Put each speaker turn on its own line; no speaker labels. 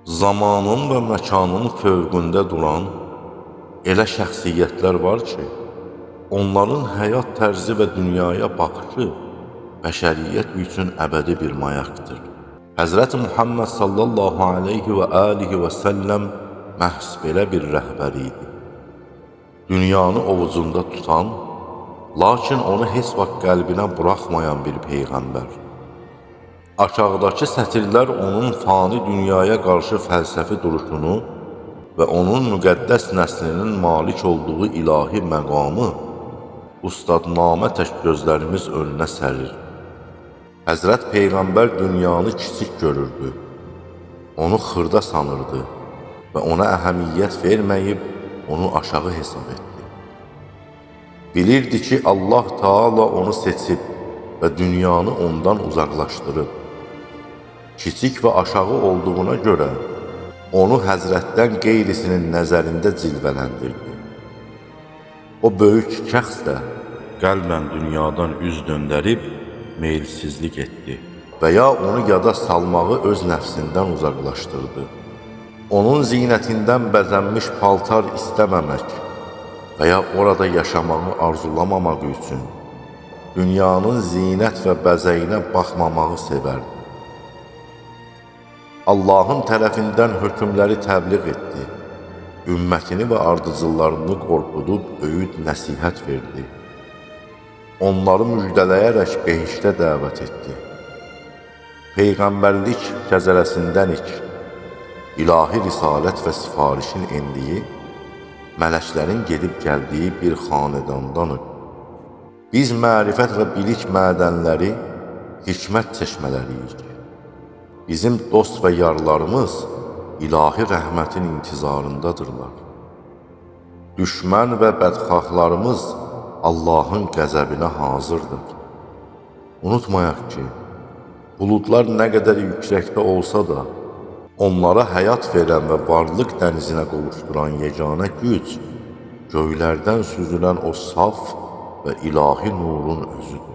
Zamanın və məkanın fövqündə duran elə şəxsiyyətlər var ki, onların həyat tərzi və dünyaya baxışı bəşəriyyət üçün əbədi bir mayaqdır. Həzrəti Muhammed sallallahu aleyhi və alihi və səlləm məhz belə bir rəhbər idi. Dünyanı ovucunda tutan, lakin onu heç vaxt qəlbinə buraxmayan bir peyğəmbər. Aşağıdakı sətirlər onun fani dünyaya qarşı fəlsəfi duruşunu və onun müqəddəs nəslinin malik olduğu ilahi məqamı ustadnamə tək gözlərimiz önünə sərir. Həzrət Peyğəmbər dünyanı kiçik görürdü, onu xırda sanırdı və ona əhəmiyyət verməyib onu aşağı hesab etdi. Bilirdi ki, Allah Taala onu seçib və dünyanı ondan uzaqlaşdırıb. Kiçik və aşağı olduğuna görə onu Həzrətdən qeyrisinin nəzərində cilvələndirdi. O böyük şəxs də qəlbən dünyadan üz döndərib meylsizlik etdi və ya onu yada salmağı öz nəfsindən uzaqlaşdırdı. Onun zinətindən bəzənmiş paltar istəməmək və ya orada yaşamağı arzulamamaq üçün dünyanın zinət və bəzəyinə baxmamağı sevərdi. Allahın tərəfindən hökmləri təbliğ etdi, ümmətini və ardıcıllarını qorxudub öyüd nəsihət verdi. Onları müjdələyərək behiştə dəvət etdi. Peyğəmbərlik cəzərəsindənik, ilahi risalət və sifarişin endiyi, mələklərin gedib gəldiyi bir xanedandanıq. Biz mərifət və bilik mədənləri, hikmət çeşmələriyik. Bizim dost və yarlarımız ilahi rəhmətin intizarındadırlar. Düşmən və bədxahlarımız Allahın qəzəbinə hazırdır. Unutmayaq ki, buludlar nə qədər yüksəkdə olsa da, onlara həyat verən və varlıq dənizinə qovuşduran yeganə güc, göylərdən süzülən o saf və ilahi nurun özüdür.